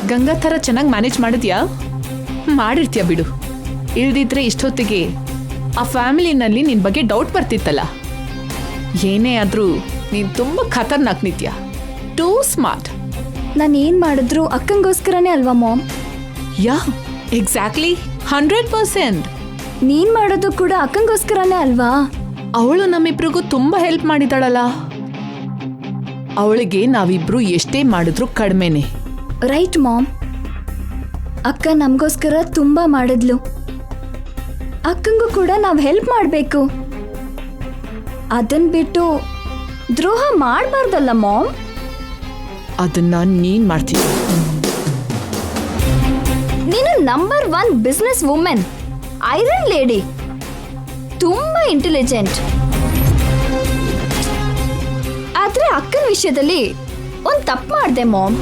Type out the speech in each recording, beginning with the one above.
ಗಂಗಾ ಥರ ಚೆನ್ನಾಗಿ ಮ್ಯಾನೇಜ್ ಮಾಡಿದ್ಯಾ? ಮಾಡಿರ್ತೀಯ ಬಿಡು. ಇಲ್ದಿದ್ರೆ ಇಷ್ಟೊತ್ತಿಗೆ ಆ ಫ್ಯಾಮಿಲಿನಲ್ಲಿ ನಿನ್ನ ಬಗ್ಗೆ ಡೌಟ್ ಬರ್ತಿತ್ತಲ್ಲ. ಏನೇ ಆದರೂ ನೀನು ತುಂಬ ಖತರ್ನಾಕ್ ನಿತ್ಯ. Two smart. ನಾನು ಏನು ಮಾಡಿದ್ರು ಅಕ್ಕಂಗೋಸ್ಕರನೇ ಅಲ್ವಾ ಮಾಮ್? ಯಾ, ಎಕ್ಸಾಕ್ಟ್ಲಿ, 100%. ನೀನ್ ಮಾಡೋದು ಕೂಡ ಅಕ್ಕಂಗೋಸ್ಕರನೇ ಅಲ್ವಾ? ಅವಳು ನಮ್ಮಿಬ್ರಿಗೂ ತುಂಬ ಹೆಲ್ಪ್ ಮಾಡಿದಾಳಲ್ಲ. ಅವಳಿಗೆ ನಾವಿಬ್ರು ಎಷ್ಟೇ ಮಾಡಿದ್ರು ಕಡಿಮೆನೆ. Right ma'am. ಅಕ್ಕ ನಮಗೋಸ್ಕರ ತುಂಬ ಮಾಡಿದ್ಲು. ಅಕ್ಕಂಗೂ ಕೂಡ ನಾವು ಹೆಲ್ಪ್ ಮಾಡಬೇಕು. ಅದನ್ನ ಬಿಟ್ಟು ದ್ರೋಹ ಮಾಡಬಾರ್ದಲ್ಲ ಮಾಮ್. ಅದನ್ನ ನೀನ್ ಮಾಡ್ತೀಯ. ನೀನು number 1 business women, iron lady, ತುಂಬಾ ಇಂಟೆಲಿಜೆಂಟ್. ಆದ್ರೆ ಅಕ್ಕನ ವಿಷಯದಲ್ಲಿ ಒಂದು ತಪ್ಪು ಮಾಡಿದೆ ಮಾಮ್.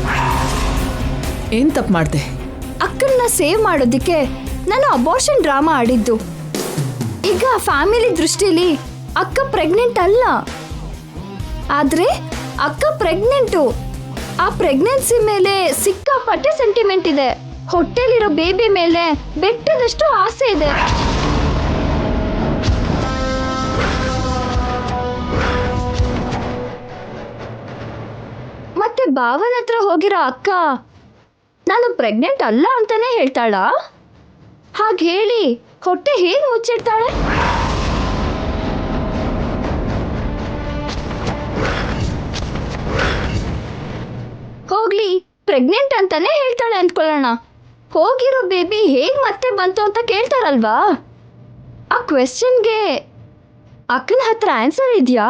ಏನ್ ತಪ್ಪು ಮಾಡಿದೆ? ಅಕ್ಕನ್ನ ಸೇವ್ ಮಾಡೋದಕ್ಕೆ ನಾನು ಅಬೋರ್ಷನ್ ಡ್ರಾಮಾ ಆಡಿದ್ದು. ಈಗ ಫ್ಯಾಮಿಲಿ ದೃಷ್ಟಿಲಿ ಅಕ್ಕ ಪ್ರೆಗ್ನೆಂಟ್ ಅಲ್ಲ, ಆದ್ರೆ ಅಕ್ಕ ಪ್ರೆಗ್ನೆಂಟು. ಆ ಪ್ರೆಗ್ನೆನ್ಸಿ ಮೇಲೆ ಸಿಕ್ಕಾಪಟ್ಟೆ ಸೆಂಟಿಮೆಂಟ್ ಇದೆ. ಹೊಟ್ಟೆಲಿರೋ ಬೇಬಿ ಮೇಲೆ ಬೆಟ್ಟದಷ್ಟು ಆಸೆ ಇದೆ. ಮತ್ತೆ ಭಾವನ ಹತ್ರ ಹೋಗಿರೋ ಅಕ್ಕ ನಾನು ಪ್ರೆಗ್ನೆಂಟ್ ಅಲ್ಲ ಅಂತಾನೆ ಹೇಳ್ತಾಳ? ಹಾಗೆ ಹೇಳಿ ಹೊಟ್ಟೆ ಹೇಗೆ ಮುಚ್ಚಿಡ್ತಾಳೆ? ಹೋಗ್ಲಿ, ಪ್ರೆಗ್ನೆಂಟ್ ಅಂತಾನೆ ಹೇಳ್ತಾಳೆ ಅಂದ್ಕೊಳ್ಳೋಣ. ಹೋಗಿರೋ ಬೇಬಿ ಹೇಗೆ ಮತ್ತೆ ಬಂತು ಅಂತ ಕೇಳ್ತಾರಲ್ವಾ? ಆ ಕ್ವೆಶ್ಚನ್ಗೆ ಅಕ್ಕನ ಹತ್ರ ಆನ್ಸರ್ ಇದೆಯಾ?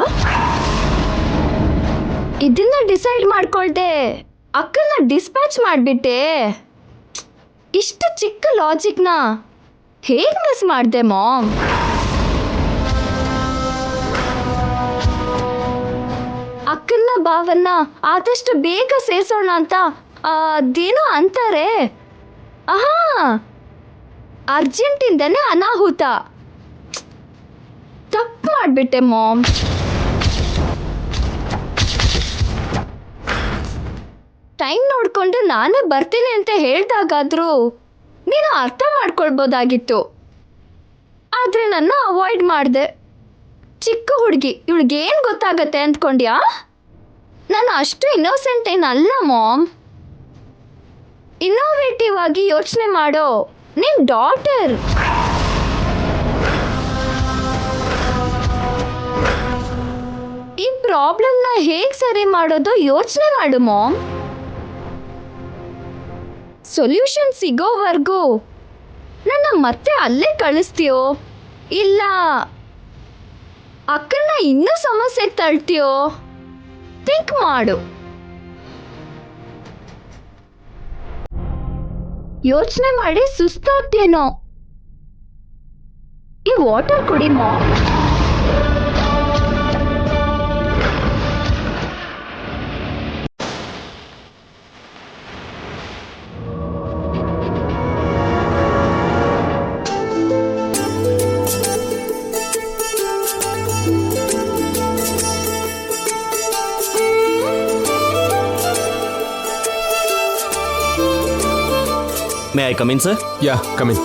ಇದನ್ನ ಡಿಸೈಡ್ ಮಾಡ್ಕೊಳ್ದೆ ಅಕ್ಕನ ಡಿಸ್ಪ್ಯಾಚ್ ಮಾಡಿಬಿಟ್ಟೆ. ಇಷ್ಟು ಚಿಕ್ಕ ಲಾಜಿಕ್ನ ಹೇಗೆ ಮಿಸ್ ಮಾಡಿದೆ ಮಾಮ್? ಅಕ್ಕನ ಭಾವನ್ನ ಆದಷ್ಟು ಬೇಗ ಸೇರಿಸೋಣ ಅಂತ ಅದೇನೋ ಅಂತಾರೆ. ಆಹಾ, ಅರ್ಜೆಂಟಿಂದನೇ ಅನಾಹುತ. ತಪ್ಪು ಮಾಡಿಬಿಟ್ಟೆ ಮಾಮ್. ಟೈಮ್ ನೋಡಿಕೊಂಡು ನಾನೇ ಬರ್ತೀನಿ ಅಂತ ಹೇಳ್ದಾಗಾದ್ರೂ ನೀನು ಅರ್ಥ ಮಾಡ್ಕೊಳ್ಬೋದಾಗಿತ್ತು. ಆದರೆ ನನ್ನ ಅವಾಯ್ಡ್ ಮಾಡಿದೆ. ಚಿಕ್ಕ ಹುಡುಗಿ, ಇವಳಿಗೇನು ಗೊತ್ತಾಗತ್ತೆ ಅಂದ್ಕೊಂಡ್ಯಾ? ನಾನು ಅಷ್ಟು ಇನ್ನೋಸೆಂಟ್ ಏನಲ್ಲ ಮಾಮ್. ಇನ್ನೋವೇಟಿವ್ ಆಗಿ ಯೋಚನೆ ಮಾಡೋ ನಿನ್ನ ಡಾಟರ್. ಈ ಪ್ರಾಬ್ಲಮ್ನ ಹೇಗೆ ಸರಿ ಮಾಡೋದು ಯೋಚನೆ ಮಾಡು ಮಾಮ್. ಸೊಲ್ಯೂಷನ್ ಸಿಗೋವರೆಗೂ ನನ್ನ ಮತ್ತೆ ಅಲ್ಲೇ ಕಳಿಸ್ತೀಯೋ ಇಲ್ಲ ಅಕ್ಕನ್ನ ಇನ್ನೂ ಸಮಸ್ಯೆ ತಳ್ತೀಯೋ ಥಿಂಕ್ ಮಾಡು. ಯೋಚನೆ ಮಾಡಿ ಸುಸ್ತಾಗ್ತೇನೋ. ಈ ವಾಟರ್ ಕುಡಿ mom. May I come in sir? Yeah, come in.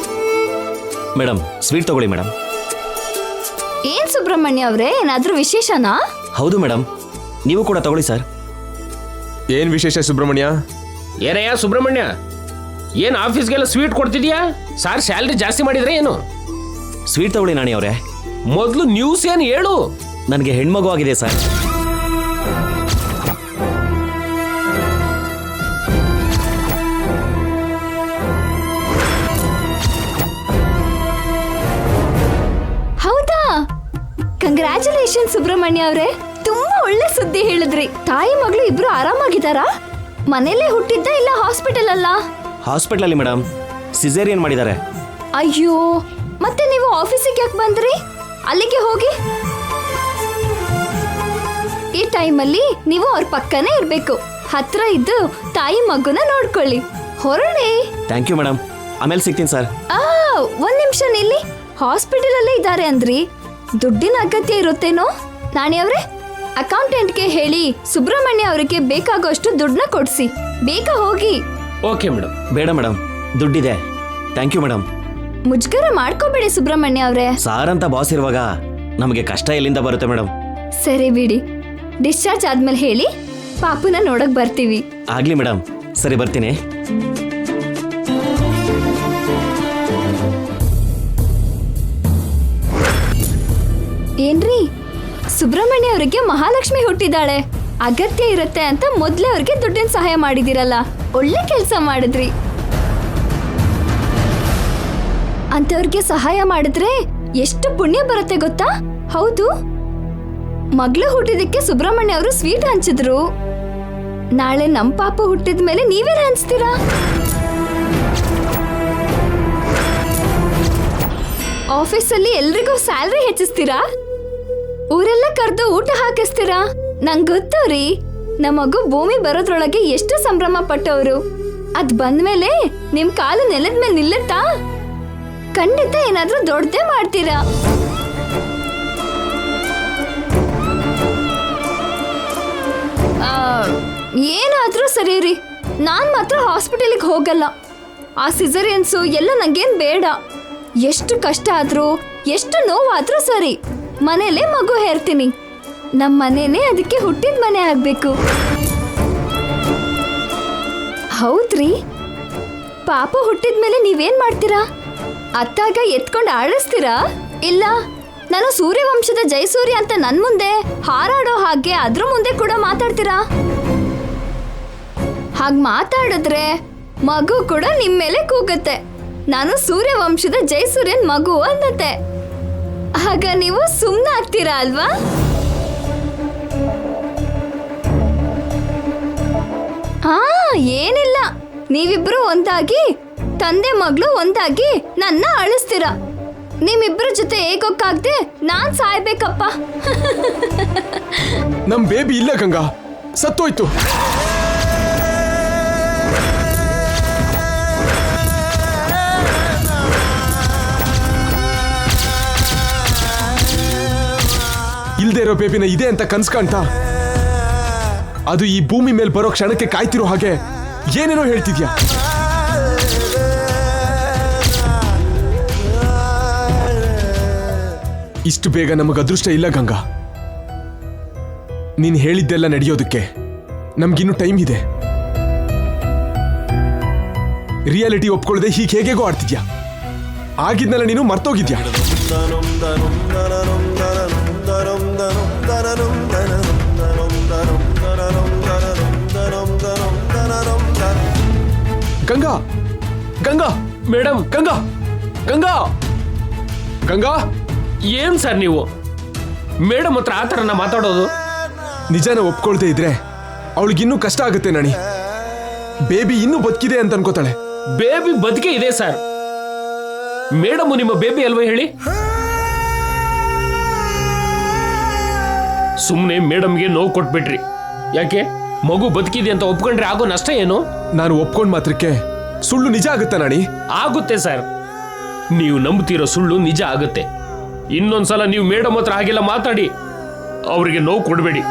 Madam, sweet ತಗೊಳ್ಳಿ ಮೇಡಮ್. ಏನ್ ಸುಬ್ರಹ್ಮಣ್ಯ ಅವರೇ, ಏನಾದ್ರೂ ವಿಶೇಷನಾ? ಹೌದು ಮೇಡಮ್, ನೀವು ಕೂಡ ತಗೊಳ್ಳಿ ಸರ್. ಏನ್ ವಿಶೇಷ ಸುಬ್ರಹ್ಮಣ್ಯ? ಏನಯ್ಯ ಸುಬ್ರಹ್ಮಣ್ಯ, ಏನು ಆಫೀಸ್ಗೆಲ್ಲ ಸ್ವೀಟ್ ಕೊಡ್ತಿದ್ಯಾ? ಸಾರ್ ಸ್ಯಾಲ್ರಿ ಜಾಸ್ತಿ ಮಾಡಿದ್ರೆ ಏನು? ಸ್ವೀಟ್ ತಗೊಳ್ಳಿ ನಾಣಿ ಅವರೇ. ಮೊದಲು ನ್ಯೂಸ್ ಏನು ಹೇಳು. ನನಗೆ ಹೆಣ್ಮಗು ಆಗಿದೆ ಸರ್. ಹೌದಾ? ಕಂಗ್ರ್ಯಾಚುಲೇಷನ್ ಸುಬ್ರಹ್ಮಣ್ಯ ಅವರೇ, ತುಂಬಾ ಒಳ್ಳೆ ಸುದ್ದಿ ಹೇಳಿದ್ರಿ. ತಾಯಿ ಮಗಳು ಇಬ್ರು ಆರಾಮಾಗಿದ್ದಾರಾ? ಮನೇಲೆ ಹುಟ್ಟಿದ್ದ ಇಲ್ಲ ಹಾಸ್ಪಿಟಲ್ ಅಲ್ಲ? ಹಾಸ್ಪಿಟಲಲ್ಲಿ ಮೇಡಮ್, ಸಿಸೇರಿಯನ್ ಮಾಡಿದ್ದಾರೆ. ಅಯ್ಯೋ, ಮತ್ತೆ ನೀವು ಆಫೀಸಿಗೆ ಯಾಕೆ ಬಂದ್ರಿ? ಅಲ್ಲಿಗೆ ಹೋಗಿ. ಈ ಟೈಮಲ್ಲಿ ನೀವು ಅವ್ರ ಪಕ್ಕನೇ ಇರ್ಬೇಕು. ಹತ್ರ ಇದ್ದು ತಾಯಿ ಮಗುನ ನೋಡ್ಕೊಳ್ಳಿ. ಹೊರಡಿ. ಥ್ಯಾಂಕ್ ಯು ಮೇಡಮ್, ಆಮೇಲೆ ಸಿಗ್ತೀನಿ ಸರ್. ಒಂದ್ ನಿಮಿಷ ನಿಲ್ಲಿ. ಹಾಸ್ಪಿಟಲ್ ಅಲ್ಲೇ ಇದ್ದಾರೆ ಅಂದ್ರಿ, ದುಡ್ಡಿನ ಅಗತ್ಯ ಇರುತ್ತೇನೋ? ನಾಣಿ ಅವ್ರೆ, ಅಕೌಂಟೆಂಟ್ಗೆ ಹೇಳಿ ಸುಬ್ರಹ್ಮಣ್ಯ ಅವರಿಗೆ ಬೇಕಾಗೋಷ್ಟು ದುಡ್ಡನ್ನ ಕೊಡ್ಸಿ. ಬೇಗ ಹೋಗಿ. Okay madam. ಬೇಡ ಮೇಡಮ್, ದುಡ್ಡಿದೆ. Thank you madam. ಮುಜುಗರ ಮಾಡ್ಕೋಬೇಡಿ ಸುಬ್ರಹ್ಮಣ್ಯ ಅವರೇ. ಸಾರ್ ಅಂತ ಬಾಸ್ ಇರುವಾಗ ನಮಗೆ ಕಷ್ಟ ಎಲ್ಲಿಂದ ಬರುತ್ತೆ ಮೇಡಮ್? ಸರಿ ಬಿಡಿ, ಡಿಸ್ಚಾರ್ಜ್ ಆದ್ಮೇಲೆ ಹೇಳಿ, ಪಾಪುನ ನೋಡಕ್ ಬರ್ತೀವಿ. ಆಗ್ಲಿ ಮೇಡಮ್, ಸರಿ ಬರ್ತೀನಿ. ಏನ್ರಿ, ಸುಬ್ರಹ್ಮಣ್ಯ ಅವರಿಗೆ ಮಹಾಲಕ್ಷ್ಮಿ ಹುಟ್ಟಿದಾಳೆ, ಅಗತ್ಯ ಇರುತ್ತೆ ಅಂತ ಮೊದ್ಲೇ ಅವ್ರಿಗೆ ದುಡ್ಡಿನ ಸಹಾಯ ಮಾಡಿದಿರಲ್ಲ, ಒಳ್ಳೆ ಕೆಲಸ ಮಾಡಿದ್ರಿ. ಅಂತವ್ರಿಗೆ ಸಹಾಯ ಮಾಡಿದ್ರೆ ಎಷ್ಟು ಪುಣ್ಯ ಬರುತ್ತೆ ಗೊತ್ತಾ? ಹೌದು, ಮಗಳು ಹುಟ್ಟಿದಕ್ಕೆ ಸುಬ್ರಹ್ಮಣ್ಯ ಅವರು ಸ್ವೀಟ್ ಹಂಚಿದ್ರು. ನಾಳೆ ನಮ್ ಪಾಪು ಹುಟ್ಟಿದ ಮೇಲೆ ನೀವೇನು ಹಂಚ್ತೀರಾ? ಆಫೀಸಲ್ಲಿ ಎಲ್ರಿಗೂ ಸ್ಯಾಲ್ರಿ ಹೆಚ್ಚಿಸ್ತೀರಾ? ಊರೆಲ್ಲ ಕರೆದು ಊಟ ಹಾಕಿಸ್ತೀರಾ? ನಂಗೆ ಗೊತ್ತು ರೀ, ನಮ್ಮ ಮಗು ಭೂಮಿ ಬರೋದ್ರೊಳಗೆ ಎಷ್ಟು ಸಂಭ್ರಮ ಪಟ್ಟವರು. ಅದ್ ಬಂದ್ಮೇಲೆ ನಿಮ್ ಕಾಲು ನೆಲದ ಮೇಲೆ ನಿಲ್ಲುತ್ತಾ? ಖಂಡಿತ ಏನಾದ್ರೂ ದೊಡ್ಡದೇ ಮಾಡ್ತೀರಾ. ಏನಾದ್ರೂ ಸರಿ ರೀ, ನಾನ್ ಮಾತ್ರ ಹಾಸ್ಪಿಟಲ್ಗೆ ಹೋಗಲ್ಲ. ಆ ಸಿಸರಿಯನ್ಸು ಎಲ್ಲ ನಂಗೇನ್ ಬೇಡ. ಎಷ್ಟು ಕಷ್ಟ ಆದ್ರೂ ಎಷ್ಟು ನೋವಾದ್ರೂ ಸರಿ, ಮನೇಲೆ ಮಗು ಹೇರ್ತೀನಿ. ನಮ್ಮ ಮನೇನೆ ಅದಕ್ಕೆ ಹುಟ್ಟಿದ ಮನೆ ಆಗ್ಬೇಕು. ಹೌದ್ರಿ, ಪಾಪ ಹುಟ್ಟಿದ್ಮೇಲೆ ನೀವೇನ್ ಮಾಡ್ತೀರಾ? ಅತ್ತಾಗ ಎತ್ಕೊಂಡು ಆಡಿಸ್ತೀರಾ? ಇಲ್ಲ ನಾನು ಸೂರ್ಯವಂಶದ ಜಯಸೂರ್ಯ ಅಂತ ನನ್ ಮುಂದೆ ಹಾರಾಡೋ ಹಾಗೆ ಅದ್ರ ಮುಂದೆ ಕೂಡ ಮಾತಾಡ್ತೀರಾ? ಹಾಗ್ ಮಾತಾಡಿದ್ರೆ ಮಗು ಕೂಡ ನಿಮ್ ಮೇಲೆ ಕೂಗುತ್ತೆ, ನಾನು ಸೂರ್ಯವಂಶದ ಜಯಸೂರ್ಯನ್ ಮಗು ಅನ್ನತ್ತೆ. ಆಗ ನೀವು ಸುಮ್ಮನೆ ಆಗ್ತೀರಾ ಅಲ್ವಾ? ಹಾ, ಏನಿಲ್ಲ, ನೀವಿಬ್ರು ಒಂದಾಗಿ ತಂದೆ ಮಗಳು ಒಂದಾಗಿ ನನ್ನ ಅಳಿಸ್ತೀರಾ. ನಿಮ್ಮಿಬ್ರ ಜೊತೆ ಏಕೋಕ್ಕಾಗ್ದೆ ನಾನ್ ಸಾಯ್ಬೇಕಪ್ಪ. ನಮ್ ಬೇಬಿ ಇಲ್ಲ ಗಂಗಾ, ಸತ್ತೋಯ್ತು. ಇಲ್ದೇ ಇರೋ ಬೇಬಿನ ಇದೆ ಅಂತ ಕನ್ಸ್ ಕಾಣ್ತಾ ಅದು ಈ ಭೂಮಿ ಮೇಲೆ ಬರೋ ಕ್ಷಣಕ್ಕೆ ಕಾಯ್ತಿರೋ ಹಾಗೆ ಏನೇನೋ ಹೇಳ್ತಿದ್ಯಾ. ಇಷ್ಟು ಬೇಗ ನಮಗ ಅದೃಷ್ಟ ಇಲ್ಲ ಗಂಗಾ. ನೀನ್ ಹೇಳಿದ್ದೆಲ್ಲ ನಡೆಯೋದಕ್ಕೆ ನಮ್ಗಿನ್ನು ಟೈಮ್ ಇದೆ. ರಿಯಾಲಿಟಿ ಒಪ್ಕೊಳ್ಳದೆ ಹೀಗೆ ಹೇಗೇಗೋ ಆಡ್ತಿದ್ಯಾ. ಆಗಿದ್ನೆಲ್ಲ ನೀನು ಮರ್ತೋಗಿದ್ಯಾ. ಗಂಗಾ, ಗಂಗಾ, ಮೇಡಮ್, ಗಂಗಾ, ಗಂಗಾ, ಗಂಗಾ. ಏನ್ ಸರ್ ನೀವು ಮೇಡಮ್ ಹತ್ರ ಆ ಥರನ ಮಾತಾಡೋದು? ನಿಜಾನ ಒಪ್ಕೊಳ್ದೇ ಇದ್ರೆ ಅವಳಿಗಿನ್ನೂ ಕಷ್ಟ ಆಗುತ್ತೆ ನಾಣಿ. ಬೇಬಿ ಇನ್ನೂ ಬದುಕಿದೆ ಅಂತ ಅನ್ಕೋತಾಳೆ. ಬೇಬಿ ಬದುಕೆ ಇದೆ ಸರ್. ಮೇಡಮ್ ನಿಮ್ಮ ಬೇಬಿ ಅಲ್ವಾ ಹೇಳಿ? ಸುಮ್ಮನೆ ಮೇಡಮ್ಗೆ ನೋವು ಕೊಟ್ಬಿಟ್ರಿ. ಯಾಕೆ? ಮಗು ಬದುಕಿದೆ ಅಂತ ಒಪ್ಕೊಂಡ್ರೆ ಆಗೋ ನಷ್ಟ ಏನು? ನಾನು ಒಪ್ಕೊಂಡ್ ಮಾತ್ರಕ್ಕೆ ಸುಳ್ಳು ನಿಜ ಆಗುತ್ತಾ ನಾಣಿ? ಆಗುತ್ತೆ ಸರ್, ನೀವು ನಂಬ್ತಿರೋ ಸುಳ್ಳು ನಿಜ ಆಗುತ್ತೆ. ಇನ್ನೊಂದ್ಸಲ ನೀವು ಮೇಡಮ್ ಹತ್ರ ಹಾಗೆಲ್ಲ ಮಾತಾಡಿ ಅವರಿಗೆ ನೋವು ಕೊಡಬೇಡಿ.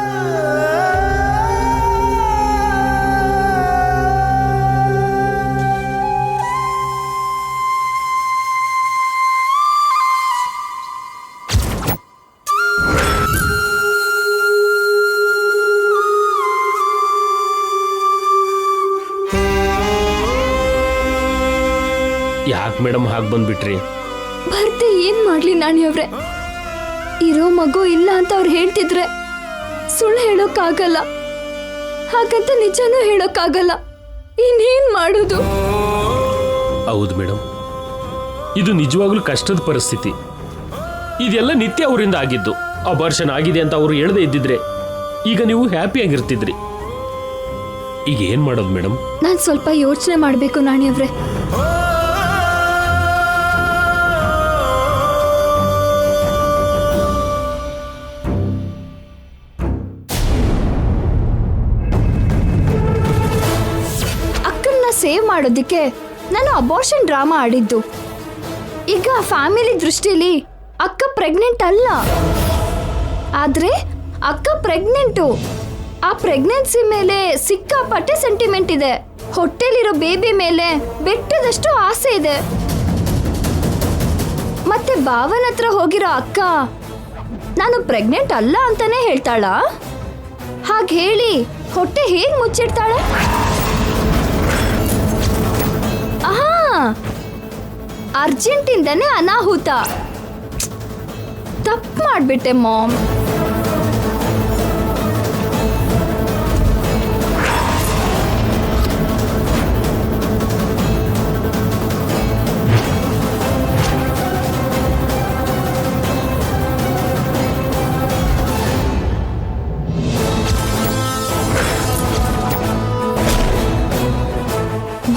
ಯಾಕೆ ಮೇಡಮ್ ಹಾಗೆ ಬಂದ್ಬಿಟ್ರಿ? ಬರ್ತೆ ಏನ್ ಮಾಡ್ಲಿ ನಾಣಿಯವ್ರೆ? ಇರೋ ಮಗು ಇಲ್ಲ ಅಂತ ಅವ್ರು ಹೇಳ್ತಿದ್ರೆ ಸುಳ್ಳು ಹೇಳೋಕ್ಕಾಗಲ್ಲ, ಹಾಗಂತ ನಿಜನೂ ಹೇಳೋಕ್ಕಾಗಲ್ಲ. ಇನ್ನೇನ್ ಮಾಡುದು? ಹೌದು ಮೇಡಮ್, ಇದು ನಿಜವಾಗ್ಲೂ ಕಷ್ಟದ ಪರಿಸ್ಥಿತಿ. ಇದೆಲ್ಲ ನಿತ್ಯ ಅವರಿಂದ ಆಗಿದ್ದು. ಅಬಾರ್ಷನ್ ಆಗಿದೆ ಅಂತ ಅವರು ಹೇಳದೇ ಇದ್ದಿದ್ರೆ ಈಗ ನೀವು ಹ್ಯಾಪಿ ಆಗಿರ್ತಿದ್ರಿ. ಈಗ ಏನ್ ಮಾಡೋದು ಮೇಡಮ್? ನಾನ್ ಸ್ವಲ್ಪ ಯೋಚನೆ ಮಾಡ್ಬೇಕು ನಾಣಿಯವ್ರೆ. ಸೇವ್ ಮಾಡೋದಕ್ಕೆ ನಾನು ಅಬಾರ್ಷನ್ ಡ್ರಾಮಾ ಆಡಿದ್ದು. ಈಗ ಫ್ಯಾಮಿಲಿ ದೃಷ್ಟಿಲಿ ಅಕ್ಕ ಪ್ರೆಗ್ನೆಂಟ್ ಅಲ್ಲ, ಆದ್ರೆ ಅಕ್ಕ ಪ್ರೆಗ್ನೆಂಟು. ಆ ಪ್ರೆಗ್ನೆನ್ಸಿ ಮೇಲೆ ಸಿಕ್ಕಾಪಟ್ಟೆ ಸೆಂಟಿಮೆಂಟ್ ಇದೆ. ಹೊಟ್ಟೆಲಿರೋ ಬೇಬಿ ಮೇಲೆ ಬೆಟ್ಟದಷ್ಟು ಆಸೆ ಇದೆ. ಮತ್ತೆ ಭಾವನ ಹತ್ರ ಹೋಗಿರೋ ಅಕ್ಕ ನಾನು ಪ್ರೆಗ್ನೆಂಟ್ ಅಲ್ಲ ಅಂತಾನೆ ಹೇಳ್ತಾಳ. ಹಾಗೆ ಹೇಳಿ ಹೊಟ್ಟೆ ಹೇಗ್ ಮುಚ್ಚಿಡ್ತಾಳೆ? ಆಹಾ, ಅರ್ಜೆಂಟಿಂದನೇ ಅನಾಹುತ. ತಪ್ಪು ಮಾಡ್ಬಿಟ್ಟೆ ಮಾಮ್.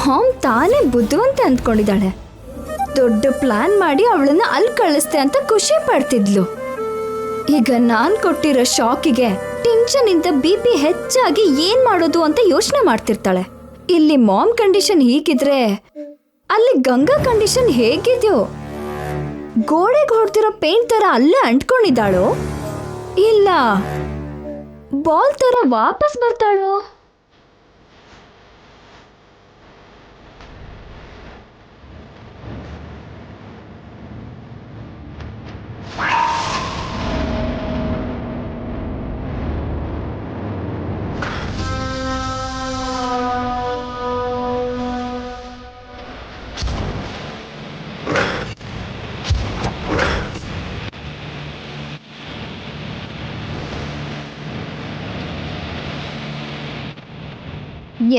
ಮಾಮ್ ತಾನೇ ಬುದ್ಧಿವಂತೆ ಅಂದ್ಕೊಂಡಿದ್ದಾಳೆ. ದೊಡ್ಡ ಪ್ಲಾನ್ ಮಾಡಿ ಅವಳನ್ನ ಅಲ್ಲಿ ಕಳಿಸ್ತೆ ಅಂತ ಖುಷಿ ಪಡ್ತಿದ್ಲು. ಈಗ ನಾನ್ ಕೊಟ್ಟಿರೋ ಶಾಕಿಗೆ ಟೆನ್ಷನ್ ಇಂದ BP ಹೆಚ್ಚಾಗಿ ಏನ್ ಮಾಡೋದು ಅಂತ ಯೋಚನೆ ಮಾಡ್ತಿರ್ತಾಳೆ. ಇಲ್ಲಿ ಮಾಮ್ ಕಂಡೀಷನ್ ಹೀಗಿದ್ರೆ ಅಲ್ಲಿ ಗಂಗಾ ಕಂಡೀಷನ್ ಹೇಗಿದ್ಯೋ? ಗೋಡೆಗೆ ಹೊಡ್ತಿರೋ ಪೇಂಟ್ ತರ ಅಲ್ಲೇ ಅಂಟ್ಕೊಂಡಿದ್ದಾಳೋ ಇಲ್ಲ ಬಾಲ್ ತರ ವಾಪಸ್ ಬರ್ತಾಳೋ?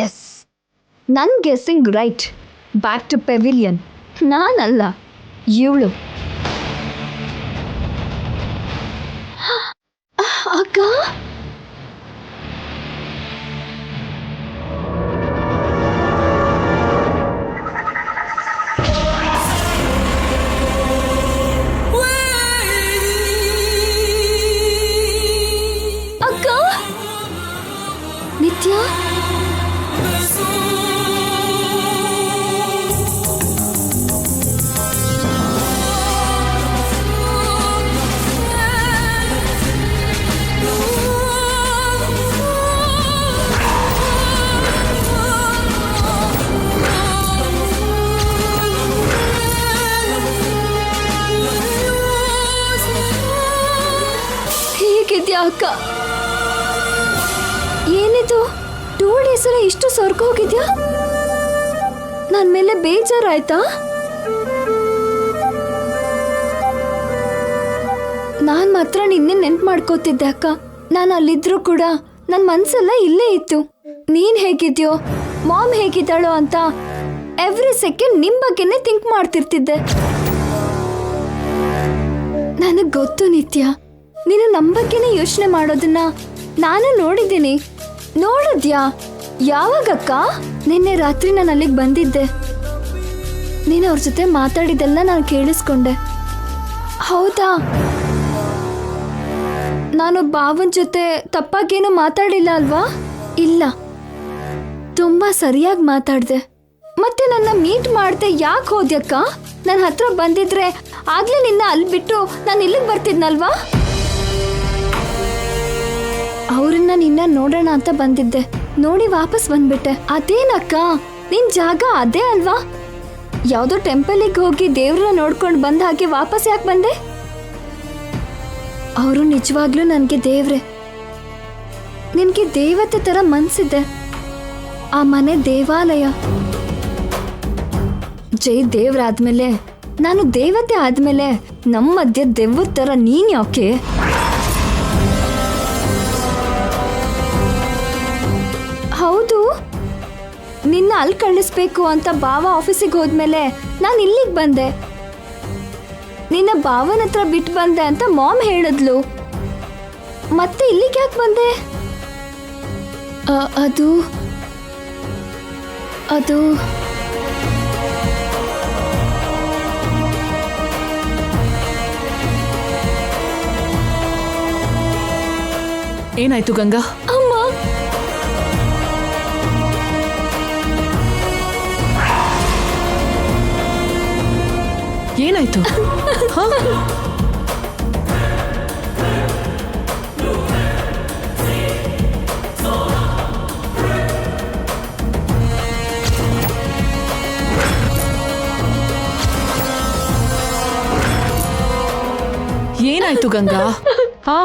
ಎಸ್, ನನ್ guessing right. Back to pavilion. ನಾನಲ್ಲ, ಇವಳು. ಅಕ್ಕ, ಅಕ್ಕ, ನಿತ್ಯ, ಹೇಗಿದ್ಯಾ ಅಕ್ಕ? ಏನಿದು 2 days ಇಷ್ಟು ಸ್ವರ್ಗ ಹೋಗಿದ್ಯಾ? ನನ್ನ ಮೇಲೆ ಬೇಜಾರಾಯ್ತಾ? ನಾನ್ ಮಾತ್ರ ನಿನ್ನೆ ನೆನ್ಪು ಮಾಡ್ಕೋತಿದ್ದೆ ಅಕ್ಕ. ನಾನು ಅಲ್ಲಿದ್ರು ಕೂಡ ನನ್ನ ಮನ್ಸೆಲ್ಲ ಇಲ್ಲೇ ಇತ್ತು. ನೀನ್ ಹೇಗಿದ್ಯೋ, ಮಾಮ್ ಹೇಗಿದ್ದಾಳೋ ಅಂತ ಎವ್ರಿ ಸೆಕೆಂಡ್ ನಿಮ್ ಬಗ್ಗೆನೇ ಥಿಂಕ್ ಮಾಡ್ತಿರ್ತಿದ್ದೆ. ನನಗ್ ಗೊತ್ತು ನಿತ್ಯ, ನೀನು ನಮ್ಮ ಬಗ್ಗೆನೇ ಯೋಚನೆ ಮಾಡೋದನ್ನ ನಾನು ನೋಡಿದ್ದೀನಿ. ನೋಡಿದ್ಯಾ? ಯಾವಾಗಕ್ಕ? ನಿನ್ನೆ ರಾತ್ರಿ ನಾನು ಅಲ್ಲಿಗೆ ಬಂದಿದ್ದೆ. ನೀನು ಅವ್ರ ಜೊತೆ ಮಾತಾಡಿದ್ದೆಲ್ಲ ನಾನು ಕೇಳಿಸ್ಕೊಂಡೆ. ಹೌದಾ? ನಾನು ಭಾವನ ಜೊತೆ ತಪ್ಪಾಗೇನು ಮಾತಾಡಿಲ್ಲ ಅಲ್ವಾ? ಇಲ್ಲ, ತುಂಬಾ ಸರಿಯಾಗಿ ಮಾತಾಡ್ದೆ. ಮತ್ತೆ ನನ್ನ ಮೀಟ್ ಮಾಡ್ದೆ ಯಾಕೆ ಹೋದ್ಯಕ್ಕ? ನನ್ನ ಹತ್ರ ಬಂದಿದ್ರೆ ಆಗ್ಲೇ ನಿನ್ನ ಅಲ್ಲಿ ಬಿಟ್ಟು ನಾನು ಇಲ್ಲಿಗೆ ಬರ್ತಿದ್ನಲ್ವಾ? ಅವ್ರನ್ನ ನಿನ್ನ ನೋಡೋಣ ಅಂತ ಬಂದಿದ್ದೆ. ನೋಡಿ ವಾಪಸ್ ಬಂದ್ಬಿಟ್ಟೆ. ಅದೇನಕ್ಕ, ನಿನ್ ಜಾಗ ಅದೇ ಅಲ್ವಾ? ಯಾವುದೋ ಟೆಂಪಲಿಗೆ ಹೋಗಿ ದೇವ್ರನ್ನ ನೋಡ್ಕೊಂಡು ಬಂದ ಹಾಗೆ ವಾಪಸ್ ಯಾಕೆ ಬಂದೆ? ಅವರು ನಿಜವಾಗ್ಲೂ ನನಗೆ ದೇವ್ರೆ. ನಿನ್ಗೆ ದೇವತೆ ತರ ಮನ್ಸಿದೆ. ಆ ಮನೆ ದೇವಾಲಯ. ಜೈ ದೇವ್ರಾದ್ಮೇಲೆ, ನಾನು ದೇವತೆ ಆದ್ಮೇಲೆ ನಮ್ಮ ಮಧ್ಯೆ ದೆವ್ವದ ತರ ನೀನ್ ಯಾಕೆ? ಹೌದು, ನಿನ್ನ ಅಲ್ಲಿ ಕಳಿಸ್ಬೇಕು ಅಂತ ಭಾವ ಆಫೀಸಿಗೆ ಹೋದ್ಮೇಲೆ ನಾನು ಇಲ್ಲಿಗೆ ಬಂದೆ. ನಿನ್ನ ಭಾವನ ಹತ್ರ ಬಿಟ್ಟು ಬಂದೆ ಅಂತ ಮಾಮ್ ಹೇಳಿದ್ಲು. ಮತ್ತೆ ಇಲ್ಲಿಗೆ ಯಾಕೆ ಬಂದೆ? ಅದು ಅದು ಏನಾಯ್ತು ಗಂಗಾ? ಅಮ್ಮ, ಏನಾಯ್ತು? ಹ? ಏನಾಯ್ತು ಗಂಗಾ? ಹಾ,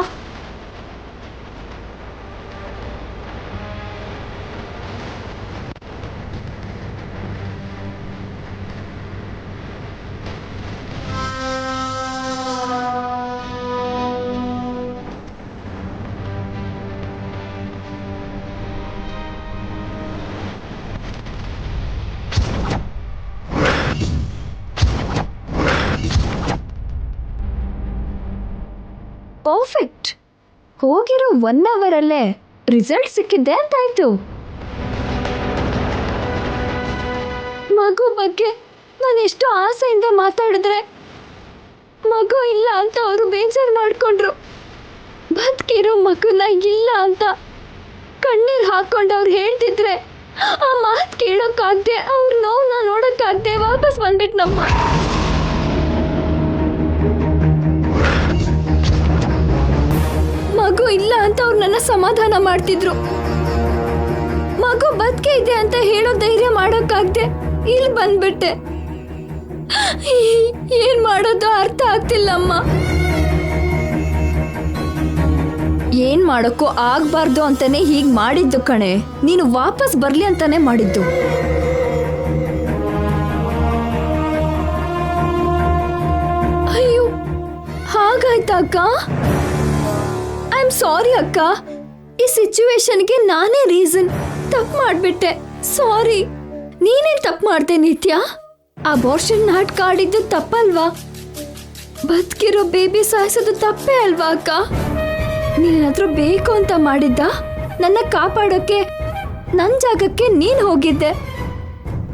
ಪರ್ಫೆಕ್ಟ್. ಹೋಗಿರೋ 1 ಅವರಲ್ಲೇ ರಿಸಲ್ಟ್ ಸಿಕ್ಕಿದ್ದೆ ಅಂತಾಯ್ತು. ಮಗು ಬಗ್ಗೆ ನಾನು ಎಷ್ಟು ಆಸೆಯಿಂದ ಮಾತಾಡಿದ್ರೆ ಮಗು ಇಲ್ಲ ಅಂತ ಅವರು ಬೇಜಾರು ಮಾಡಿಕೊಂಡ್ರು. ಬದುಕಿರೋ ಮಗುನ ಇಲ್ಲ ಅಂತ ಕಣ್ಣೀರು ಹಾಕೊಂಡು ಅವ್ರು ಹೇಳ್ತಿದ್ರೆ ಆ ಮಾತು ಕೇಳೋಕ್ಕಾಗದೆ ಅವ್ರ ನೋವನ್ನ ನೋಡೋಕ್ಕಾಗದೆ ವಾಪಸ್ ಬಂದ್ಬಿಟ್ಟು ನಮ್ಮ ಮಗು ಇಲ್ಲ ಅಂತ ಅವ್ರು ನನ್ನ ಸಮಾಧಾನ ಮಾಡ್ತಿದ್ರು. ಮಗು ಬದುಕೆ ಇದೆ ಅಂತ ಹೇಳೋ ಧೈರ್ಯ ಮಾಡೋಕ್ಕಾಗದೆ ಇಲ್ಲಿ ಬಂದ್ಬಿಟ್ಟೆ. ಏನ್ ಮಾಡೋದು ಅರ್ಥ ಆಗ್ತಿಲ್ಲಮ್ಮ. ಏನ್ ಮಾಡೋಕ್ಕೂ ಆಗ್ಬಾರ್ದು ಅಂತಾನೆ ಹೀಗ್ ಮಾಡಿದ್ದು ಕಣೆ. ನೀನು ವಾಪಸ್ ಬರ್ಲಿ ಅಂತಾನೆ ಮಾಡಿದ್ದು. ಅಯ್ಯೋ, ಹಾಗಾಯ್ತಾ ಅಕ್ಕ? ಐ ಆಮ್ ಸಾರಿ ಅಕ್ಕ. ಈ ಸಿಚುವೇಶನ್ಗೆ ನಾನೇ ರೀಸನ್. ತಪ್ಪು ಮಾಡ್ಬಿಟ್ಟೆ, ಸಾರಿ. ನೀನೇನ್ ತಪ್ಪು ಮಾಡ್ದೆ ನಿತ್ಯ? ಅಬೋರ್ಷನ್ ನಾಟಕ ಆಡಿದ್ದು ತಪ್ಪಲ್ವಾ? ಬದುಕಿರೋ ಬೇಬಿ ಸಾಯಿಸೋದು ತಪ್ಪೇ ಅಲ್ವಾ ಅಕ್ಕ? ನೀನೇನಾದ್ರೂ ಬೇಕು ಅಂತ ಮಾಡಿದ್ದ? ನನ್ನ ಕಾಪಾಡೋಕೆ ನನ್ನ ಜಾಗಕ್ಕೆ ನೀನು ಹೋಗಿದ್ದೆ.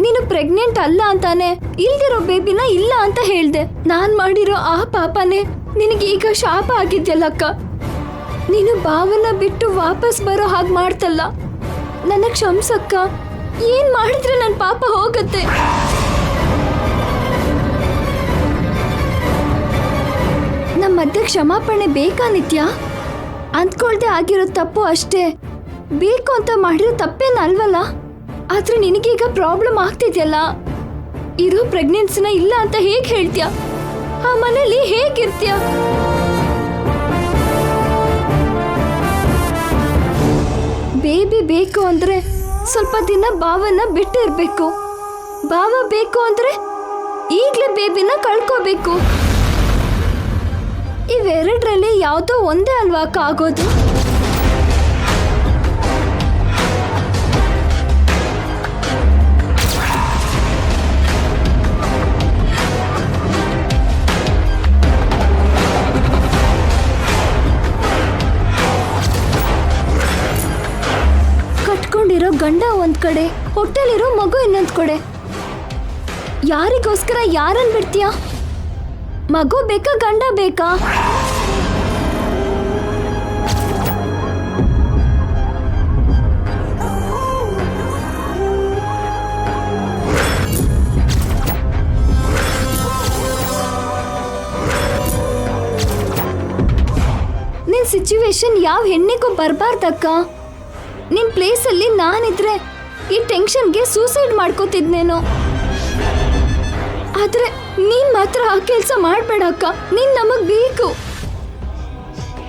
ನೀನು ಪ್ರೆಗ್ನೆಂಟ್ ಅಲ್ಲ ಅಂತಾನೆ ಇಲ್ದಿರೋ ಬೇಬಿನ ಇಲ್ಲ ಅಂತ ಹೇಳ್ದೆ. ನಾನ್ ಮಾಡಿರೋ ಆ ಪಾಪನೇ ನಿನಗೀಗ ಶಾಪ ಆಗಿದ್ಯಲ್ಲಕ್ಕ. ನೀನು ಭಾವನ ಬಿಟ್ಟು ವಾಪಸ್ ಬರೋ ಹಾಗೆ ಮಾಡ್ತಲ್ಲ. ನನ್ನ ಕ್ಷಮಿಸಕ್ಕ. ಏನ್ ಮಾಡಿದ್ರೆ ನನ್ನ ಪಾಪ ಹೋಗತ್ತೆ. ನಮ್ಮ ಮಧ್ಯೆ ಕ್ಷಮಾಪಣೆ ಬೇಕಾ ನಿತ್ಯ? ಅಂದ್ಕೊಳ್ದೆ ಆಗಿರೋ ತಪ್ಪು ಅಷ್ಟೇ. ಬೇಕು ಅಂತ ಮಾಡಿರೋ ತಪ್ಪೇನಲ್ವಲ್ಲ. ಆದ್ರೆ ನಿನಗೀಗ ಪ್ರಾಬ್ಲಮ್ ಆಗ್ತಿದ್ಯಲ್ಲ. ಇರೋ ಪ್ರೆಗ್ನೆನ್ಸಿನ ಇಲ್ಲ ಅಂತ ಹೇಗೆ ಹೇಳ್ತೀಯ? ಆ ಮನೇಲಿ ಹೇಗಿರ್ತೀಯ? ಬೇಬಿ ಬೇಕು ಅಂದ್ರೆ ಸ್ವಲ್ಪ ದಿನ ಭಾವನ ಬಿಟ್ಟಿರ್ಬೇಕು. ಭಾವ ಬೇಕು ಅಂದ್ರೆ ಈಗಲೇ ಬೇಬಿನ ಕಳ್ಕೋಬೇಕು. ಇವೆರಡರಲ್ಲಿ ಯಾವುದೋ ಒಂದೇ ಅಲ್ವಾ ಅಕ್ಕ ಆಗೋದು? ಕಟ್ಕೊಂಡಿರೋ ಗಂಡ ಒಂದ್ ಕಡೆ, ಹೊಟ್ಟೆಲಿರೋ ಮಗು ಇನ್ನೊಂದ್ ಕಡೆ. ಯಾರಿಗೋಸ್ಕರ ಯಾರನ್ ಬಿಡ್ತೀಯ? ಮಗು ಬೇಕಾ ಗಂಡ ಬೇಕಾ? ನಿನ್ ಸಿಚುವೇಶನ್ ಯಾವ ಹೆಣ್ಣಿಗೂ ಬರಬಾರ್ದಕ್ಕ. ನಿನ್ ಪ್ಲೇಸಲ್ಲಿ ನಾನಿದ್ರೆ ಈ ಟೆನ್ಷನ್ಗೆ ಸೂಸೈಡ್ ಮಾಡ್ಕೋತಿದ್ನೇನೋ. ಆದ್ರೆ ನೀನ್ ಮಾತ್ರ ಆ ಕೆಲಸ ಮಾಡ್ಬೇಡಕ್ಕ. ನೀನ್ ನಮಗ್ ಬೇಕು.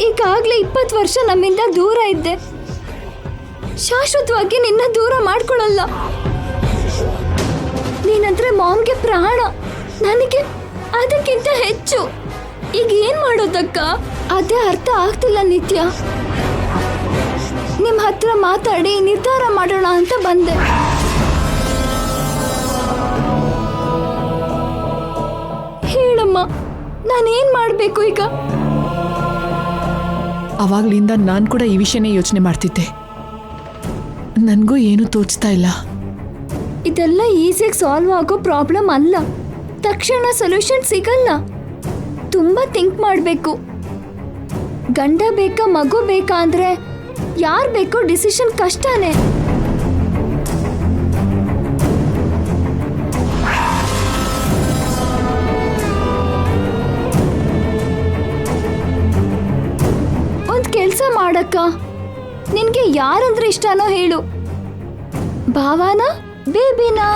ಈಗಾಗ್ಲೇ 20 ವರ್ಷ ನಮ್ಮಿಂದ ದೂರ ಇದ್ದೆ. ಶಾಶ್ವತವಾಗಿ ನಿನ್ನ ದೂರ ಮಾಡ್ಕೊಳಲ್ಲ. ನೀನಂದ್ರೆ ಮಾಮ್ಗೆ ಪ್ರಾಣ, ನನಗೆ ಅದಕ್ಕಿಂತ ಹೆಚ್ಚು. ಈಗ ಏನ್ ಮಾಡೋದಕ್ಕ? ಅದೇ ಅರ್ಥ ಆಗ್ತಿಲ್ಲ ನಿತ್ಯ. ನಿಮ್ ಹತ್ರ ಮಾತಾಡಿ ನಿರ್ಧಾರ ಮಾಡೋಣ ಅಂತ ಬಂದೆ. ಹೇಳಮ್ಮ, ನಾನೇನ್ ಮಾಡ್ಬೇಕು ಈಗ? ಅವಾಗ್ಲಿಂದ ನಾನು ಕೂಡ ಈ ವಿಷಯನೇ ಯೋಚನೆ ಮಾಡ್ತಿದ್ದೆ. ನನಗೂ ಏನು ತೋಚ್ತಾ ಇಲ್ಲ. ಇದೆಲ್ಲ ಈಸಿಯಾಗಿ ಸಾಲ್ವ್ ಆಗೋ ಪ್ರಾಬ್ಲಮ್ ಅಲ್ಲ. ತಕ್ಷಣ ಸೊಲ್ಯೂಷನ್ ಸಿಗಲ್ಲ. ತುಂಬಾ ಥಿಂಕ್ ಮಾಡಬೇಕು. ಗಂಡ ಬೇಕಾ ಮಗು ಬೇಕಾ ಅಂದ್ರೆ ಯಾರು ಬೇಕೋ ಡಿಸಿಷನ್ ಕಷ್ಟನೇ. ಒಂದ್ ಕೆಲ್ಸ ಮಾಡಕ್ಕ. ನಿನ್ಗೆ ಯಾರಂದ್ರೆ ಇಷ್ಟನೋ ಹೇಳು. ಭಾವನಾ ಬೇಬಿನಾ?